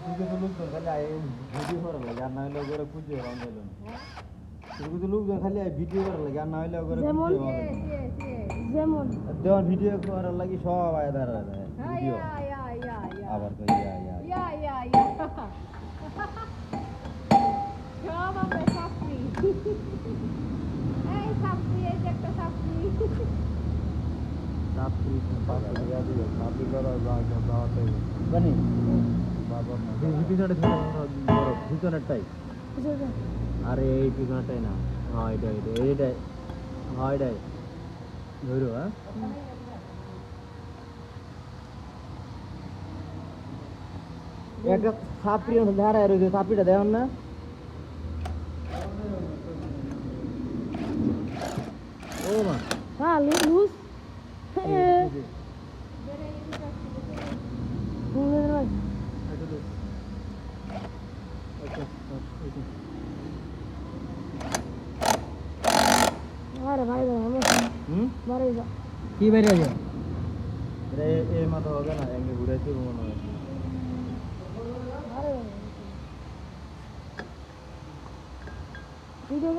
কিছু লোকজন খালি ভিডিও করার লাগে আর না হলে ওগুলো খুঁজে পাওয়া গেল না। কিছু লোকজন খালি ভিডিও করার লাগে আর না হলে ওগুলো খুঁজে পাওয়া গেল না। যেমন দেওয়ার ভিডিও করার লাগে সব আয়দার ভিডিও আবার তো সব আমরা ছাত্রী এই ছাত্রী এই যে একটা ছাত্রী জানি পিছনেরটাই আরে এই পিছনেরটাই না হ্যাঁ এইটাই হ্যাঁ এটাই ধরো হ্যাঁ একটা ছাপড়ি ধারায় রয়েছে ছাপড়িটা দেওয়ার না ও মা হ্যাঁ লুজ আরে ভাই বাড়ি যা কি বাইরে আছে এই মাথা হবে না এমনি ঘুরেছি মনে হয় ভিডিও